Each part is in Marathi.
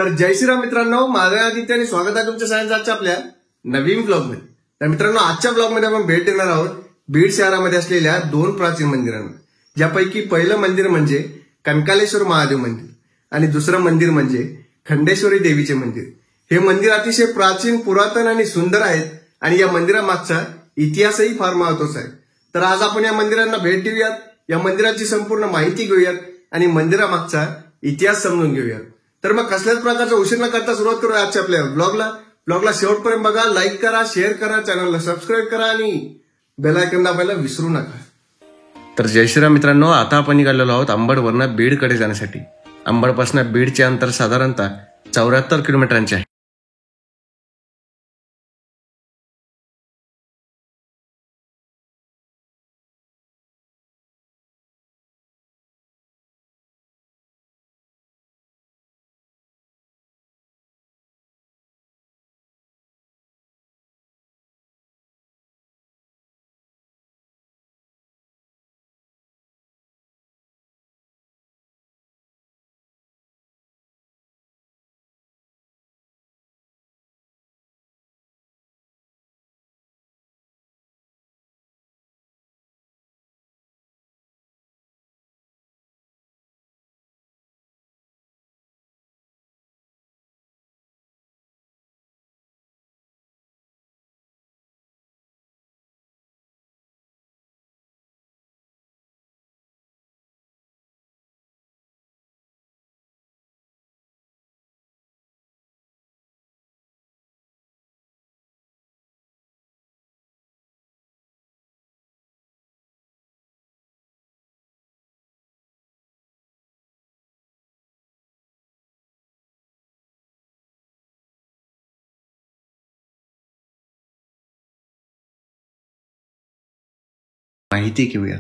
तर जय श्रीराम मित्रांनो, माझं आदित्य आणि स्वागत आहे तुमच्या सगळ्यांचं आजच्या आपल्या नवीन ब्लॉगमध्ये। तर मित्रांनो, आजच्या ब्लॉगमध्ये आपण भेट देणार आहोत बीड शहरामध्ये असलेल्या दोन प्राचीन मंदिरांना, ज्यापैकी पहिलं मंदिर म्हणजे कनकालेश्वर महादेव मंदिर आणि दुसरं मंदिर म्हणजे खंडेश्वरी देवीचे मंदिर। हे मंदिर अतिशय प्राचीन, पुरातन आणि सुंदर आहेत आणि या मंदिरामागचा इतिहासही फार महत्त्वाचा आहे। तर आज आपण या मंदिरांना भेट देऊयात, या मंदिराची संपूर्ण माहिती घेऊयात आणि मंदिरामागचा इतिहास समजून घेऊयात। तर मग कसल्याच प्रकारचा उशीर न करता सुरुवात करूया आजच्या आपल्या ब्लॉगला शेवटपर्यंत बघा, लाईक करा, शेअर करा, चॅनलला सबस्क्राईब करा आणि बेल आयकॉन दाबायला विसरू नका। तर जय श्रीराम मित्रांनो, आता आपण निघालेलो आहोत अंबडवरनं बीडकडे जाण्यासाठी। अंबडपासून बीडचे अंतर साधारणतः 74 किलोमीटरांचे आहे। माहिती घेऊया।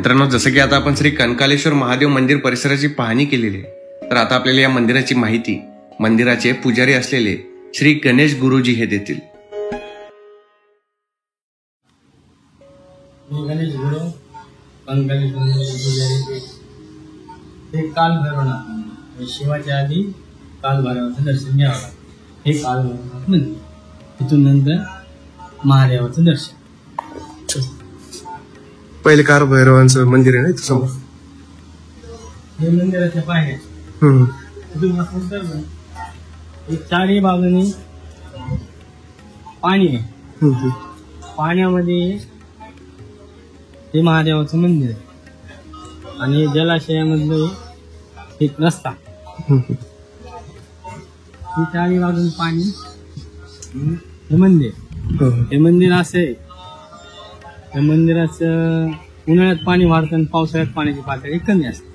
मित्रांनो, जसं की आता आपण श्री कंकालेश्वर महादेव मंदिर परिसराची पाहणी केलेली आहे, तर आता आपल्याला या मंदिराची माहिती मंदिराचे पुजारी असलेले श्री गणेश गुरुजी हे देतील. गणेश गुरु कंकालेश्वर पुजारी हे कालभैरवनाथ, शिवाच्या आधी कालभैरवाचं दर्शन घ्यावं लागतं. हे कालभैरवनाथ मंदिर, तिथून नंतर महादेवाचं दर्शन. पहिले कालभैरवांचं मंदिर आहे ना इथं समोर. हे मंदिराच्या पायऱ्या तिथून नंतर एक चारही बाजूनी पाणी आहे. पाण्यामध्ये हे महादेवाचं मंदिर आहे आणि जलाशयामधलं एक रस्ता. ही चारही बाजून पाणी, हे मंदिर. हे मंदिर असं आहे, या मंदिराचं उन्हाळ्यात पाणी वाढतं आणि पावसाळ्यात पाण्याची पातळी कमी असते.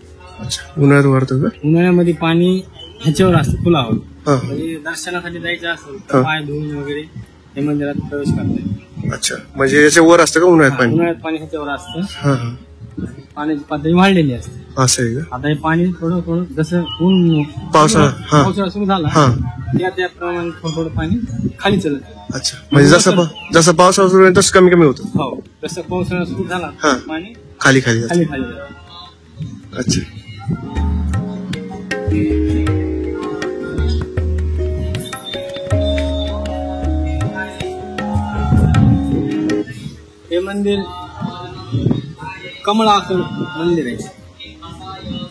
उन्हाळ्यात वाढतं का? उन्हाळ्यामध्ये पाणी ह्याच्यावर असतं, पुलावर. म्हणजे दर्शनासाठी जायचं असेल तर पाय धुवून वगैरे हे मंदिरात प्रवेश करता येईल. अच्छा, म्हणजे याच्या वर असतं का उन्हाळ्यात पाणी? उन्हाळ्यात पाणी ह्याच्यावर असतं, पाण्याची पातळी वाढलेली असते. असं आहे का? आता हे पाणी थोडं थोडं जसं ऊन पावसाळा सुरू झाला त्याप्रमाणे थोडं थोडं पाणी खाली चलत. अच्छा, म्हणजे जसं पावसाळा सुरू होईल तसं कमी कमी होतं. हो, जसं पावसाळा सुरू झाला पाणी खाली खाली खाली खाली जातं. अच्छा. हे मंदिर कमळ आकार मंदिर आहे.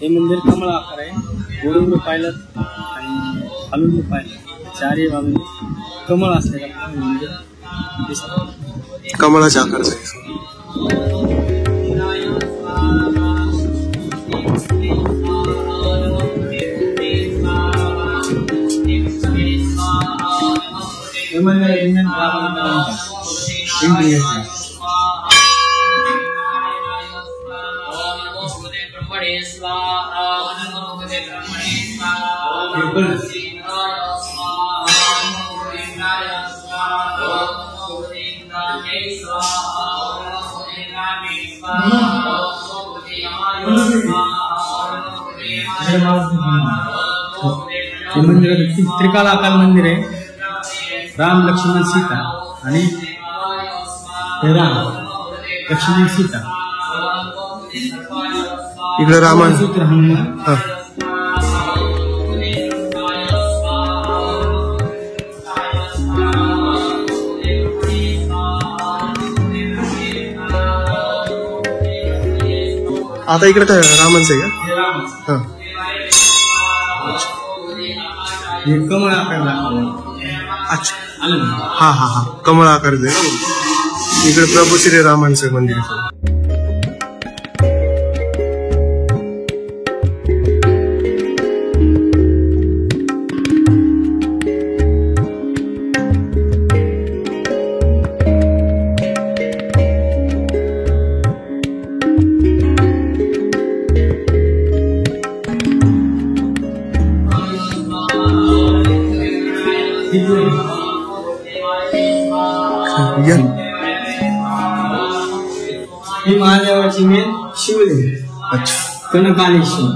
हे मंदिर कमळ आकार आहे. वरून पाहिलं आणि खालून पाहिलं, चारही बाजूने कमळ असलेलं मंदिर दिसतं. कमळाच्या आकाराचं आहे. हे मंदिर इंडियन मंदिरात त्रिकालाकार मंदिर आहे. राम लक्ष्मण सीता आणि राम लक्ष्मण सीता इकडे रामायण. आता इकडे काय रामांचं आहे का? कमळ आकार. अच्छा, हा कमळ आकारचं आहे. इकडे प्रभू श्री रामांचं मंदिर आहे. ही महादेवाची मेन शिवलिंग. अच्छा, कंकालेश्वर.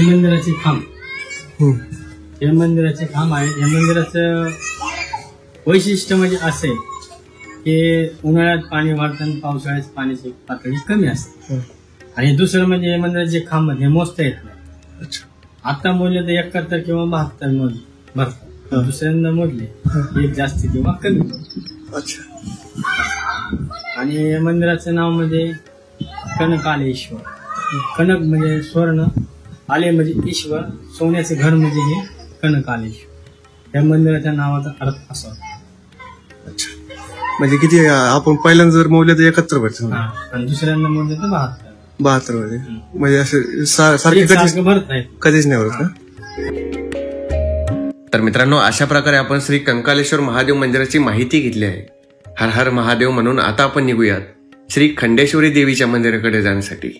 मंदिराचे खांब. हे मंदिराचे खांब आहेत. या मंदिराचं वैशिष्ट्य म्हणजे असे की उन्हाळ्यात पाणी वाढतं, पावसाळ्यात पाण्याची पातळी कमी असते. आणि दुसरं म्हणजे हे मंदिराचे खांब हे मोजता येत नाही. आता मोजले तर 71 किंवा 72 भरतात. दुसऱ्यांदा मोजले एक जास्त किंवा कमी. अच्छा. आणि या मंदिराचं नाव म्हणजे कनकालेश्वर. कनक म्हणजे स्वर्ण, आले म्हणजे ईश्वर, सोन्याचे घर म्हणजे हे कनकालेश्वर. या मंदिराच्या नावाचा अर्थ असा. अच्छा, म्हणजे किती आपण पहिल्यांदा जर मोजले तर 71 वर्ष आणि दुसऱ्यांदा मोजले तर 72 मध्ये. म्हणजे असं सारखे भरत आहेत, कधीच नाही होत का? तर मित्रांनो, अशा प्रकारे आपण श्री कंकालेश्वर महादेव मंदिराची माहिती घेतली आहे. हर हर महादेव म्हणून आता आपण निघूयात श्री खंडेश्वरी देवीच्या मंदिराकडे जाण्यासाठी.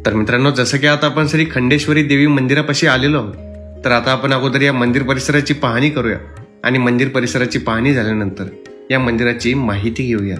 तर मित्रांनो, जसं की आता आपण श्री खंडेश्वरी देवी मंदिरापाशी आलेलो आहोत, तर आता आपण अगोदर या मंदिर परिसराची पाहणी करूया आणि मंदिर परिसराची पाहणी झाल्यानंतर या मंदिराची माहिती घेऊया.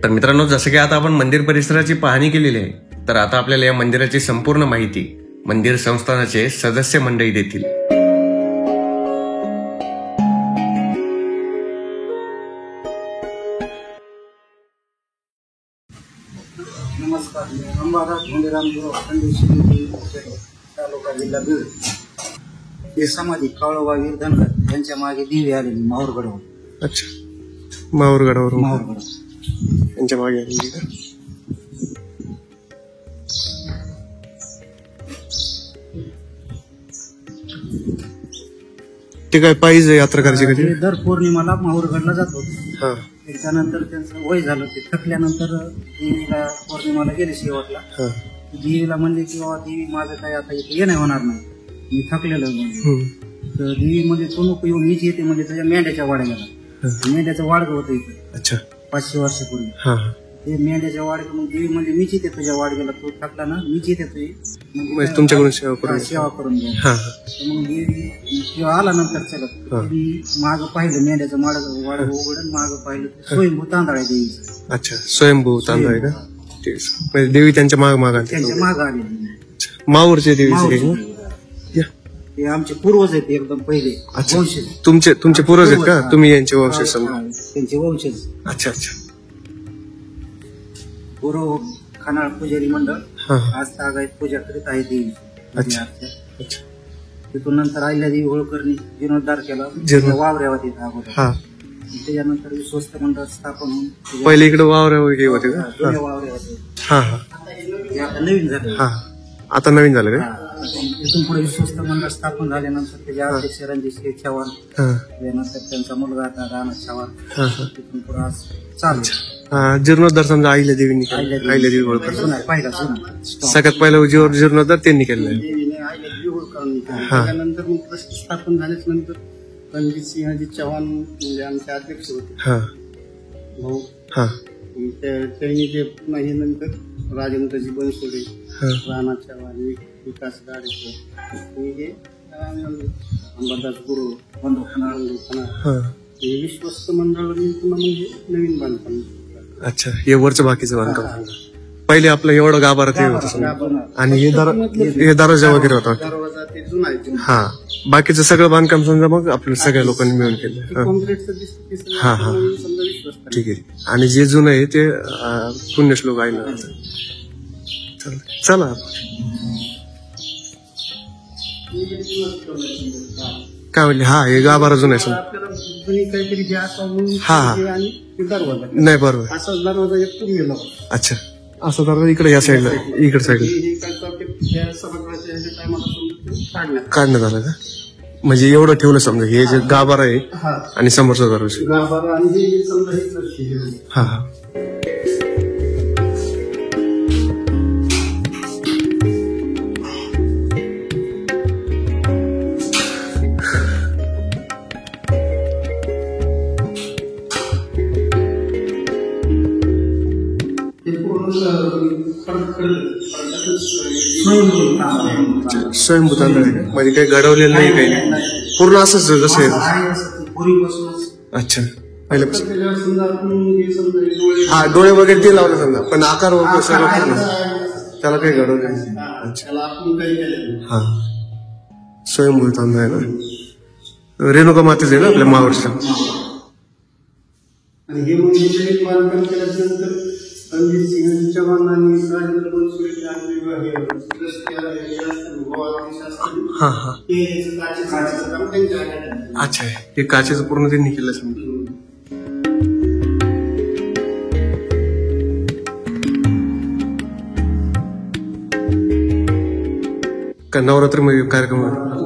तर मित्रांनो, जसं की आता आपण मंदिर परिसराची पाहणी केलेली आहे, तर आता आपल्याला या मंदिराची संपूर्ण माहिती मंदिर संस्थानाचे सदस्य मंडळी देतील. नमस्कार, मी अंबादास धोंडीराम खंडेश्वरी तालुका जिल्हा बीड. हे समाधी काळोबा वीर धनगर यांच्या मागे दिवे आलेली माहूरगडावर. अच्छा, माहूरगडावर माहूरगड त्यांच्या मागे आलेली का? ते काय पाहिजे यात्रा करायची कधी? ते दर पौर्णिमाला माहूरगडला जात होते. हा त्यानंतर त्यांचं वय झालं, ते थकल्यानंतर देवीला पौर्णिमाला गेले शेवटला. हा. देवीला म्हणले की बाबा देवी माझं काय आता इथे येणं होणार नाही, मी थकलेलो आहे म्हणजे. तर देवी म्हणजे तो नको येऊन मीच येते म्हणजे त्याच्या मेंढ्याच्या वाड्या गेला. मेंढ्याचं वाडगं होतं इथे. अच्छा, 500 वर्षापूर्वी. हा. ते मेंढ्याच्या वाडगं मग देवी म्हणजे मीच येते तुझ्या वाडगेला, तो थकला ना मीच येते तुझी म्हणजे तुमच्याकडून सेवा करून. सेवा करून घ्या. हा. मग देवी जेव्हा आला नंतर चलत देवी मागं पाहिलं, मेंढ्याचं वाडगं उघडून मागं पाहिलं, स्वयंभू तांदळ आहे देवीचं. अच्छा, स्वयंभू तांदूळ आहे का? ठीक आहे. म्हणजे देवी त्यांच्या माग त्यांच्या मागं आलेली. माहूरचे देवी ते आमचे पूर्वज आहेत एकदम पहिले वंशज. तुमचे पूर्वज आहेत का? तुम्ही यांचे वंशज समजा? त्यांचे वंशज. अच्छा अच्छा. पूर्व खानाळ पुजारी मंडळ आज तागायत पूजा करीत आहे देवी. अच्छा. तिथून नंतर अहिल्यादेवी होळकरनी जीर्णोद्धार केला, वावऱ्यावर येत अगोदर. त्याच्यानंतर विश्वस्त मंडळ स्थापन होऊन पहिले इकडे वावऱ्या वगैरे होते का? जुन्या वावऱ्या होते. हा हा. आता नवीन झालं. हा, आता नवीन झालं का? तिथून पुढे विश्वस्त मंडळ स्थापन झाल्यानंतर त्याच्या अध्यक्ष रणजित चव्हाण, त्यानंतर त्यांचा मुलगा आता राणा चव्हाण. तिथून पुढे आज चालू. जीर्णोद्धार समजा अहिल्या देवींनी अहिल्यादेवी होळकर सगळ्यात पहिला जीर्णोद्धार त्यांनी केलेला. त्यानंतर मग ट्रस्ट स्थापन झाल्याच नंतर रणजित सिंहजी चव्हाण म्हणजे आमचे अध्यक्ष होते भाऊ. त्यांनी ते पुन्हा हे नंतर राजेंद्रजी बनसोडे, राणा चव्हाण, विकास गाडे, अंबादास गुरु, बंधू खाना, हे विश्वस्त मंडळ पुन्हा म्हणजे नवीन बांधकाम. अच्छा, हे वरचं बाकीचं बांधकाम. पहिले आपलं एवढं गाभारात होतं आणि हे दरवाजा वगैरे होता. दरवाजा ते जुना आहे. हा, बाकीचं सगळं बांधकाम समजा मग आपल्या सगळ्या लोकांनी मिळून केलं. कॉन्क्रीटचं दिसतं. हा हा, समजा विश्वस्त. ठीक आहे. आणि जे जुनं आहे ते पुण्यश्लोक आहे ना. चालतंय. चला काय म्हणले. हा हे गाभारा जुना आहे समजा. आपल्याला जुनी काहीतरी हे असावं म्हणून हा, हा. हे आणि ते दरवाजा नाही बरोबर. असा दरवाजा एक तुम्ही गेला अच्छा असं तर इकडे या साईडला इकडे साईडला हे काय तर या सभागृहाच्या ह्याच्या टायमाला काढण्यात काढण्यात आलं का. म्हणजे एवढं ठेवलं समजा हे जे गाभारा आहे हा आणि समोरचा दरवाजा. गाभारा आणि हे समजा हेच लक्ष हा हा स्वयंभूत म्हणजे काही घडवलेलं नाही काही नाही. पूर्ण असंच जसं आहे. अच्छा पहिल्यापासून त्याच्यावर समजा आपण हे समजा हे डोळे हा डोळे वगैरे ते लावले समजा पण आकार वगैरे सगळं पूर्ण त्याला काही घडवलं नाही. अच्छा त्याला आपण काही केलं नाही. हा स्वयंभूत आहे ना. रेणुका मातेच आहे ना आपल्या महाराष्ट्र. आणि हे मंदिर बांधकाम केल्यानंतर रणजित सिंह चव्हाण आणि राजेंद्र बनसोडे आणि हा हा हे काचेचं काम त्यांच्या आहे. अच्छा हे काचेचं पूर्ण त्यांनी केलं समजा. का नवरात्रीमध्ये कार्यक्रम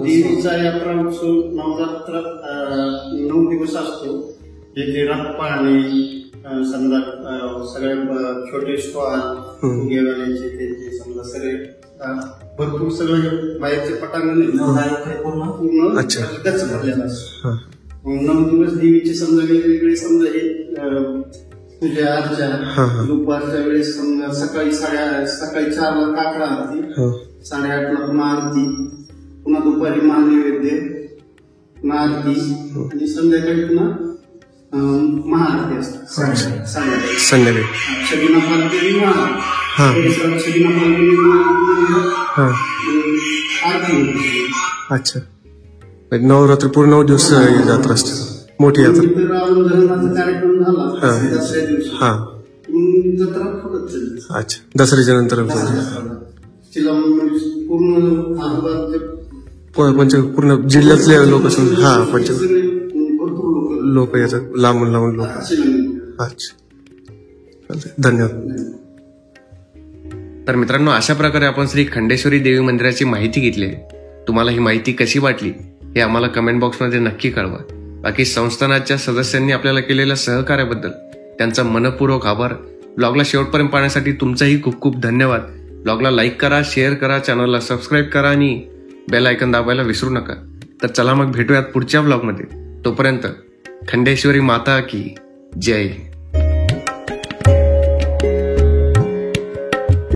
देवीचा यात्रा उत्सव नवरात्र 9 दिवस असतो. येथे रात पाळणे समजा सगळे छोटे स्टॉल फुगेवाल्यांचे त्यांचे समजा सगळे भरपूर सगळं बाहेरचे पटांगण पूर्ण अच्छा. गच्च भरलेलं असतं. हा 9 दिवस देवीचे समजा वेगवेगळे समजा हे पूजा अर्चा हा हा दुपारच्या वेळेस समजा सकाळी 4:30ला काकडा आरती, हो 8:30ला पुन्हा आरती, पुन्हा दुपारी महानैवेद्य, पुन्हा आरती आणि संध्याकाळी पुन्हा महाआरती असते. संध्याकाळी सगळीना पालखी हा सगळीना पालखी हा आरती होती. अच्छा म्हणजे नवरात्री पूर्ण 9 दिवस यात्रा असते मोठी यात्रा. इथे रावण दहनाचा कार्यक्रम झाला हा. दसऱ्या दिवशी हा मग जत्रा फुलत चालली. अच्छा दसऱ्याच्या नंतर तिला म्हणजे पूर्ण आजूबाजूचे पूर्ण जिल्ह्यातले लोक हा सगळे भरपूर लोक येतात लांबून लांबून लोक. लोक अच्छा चालतंय. धन्यवाद. तर मित्रांनो अशा प्रकारे आपण श्री खंडेश्वरी देवी मंदिराची माहिती घेतली आहे. तुम्हाला ही माहिती कशी वाटली हे आम्हाला कमेंट बॉक्समध्ये नक्की कळवा. बाकी संस्थानाच्या सदस्यांनी आपल्याला केलेल्या सहकार्याबद्दल त्यांचा मनपूर्वक आभार. ब्लॉगला शेवटपर्यंत पाहण्यासाठी तुमचाही खूप खूप धन्यवाद. ब्लॉगला लाईक करा, शेअर करा, चॅनलला सबस्क्राईब करा आणि बेल आयकॉन दाबायला विसरू नका. तर चला मग भेटूयात पुढच्या ब्लॉगमध्ये. तोपर्यंत खंडेश्वरी माता की जय.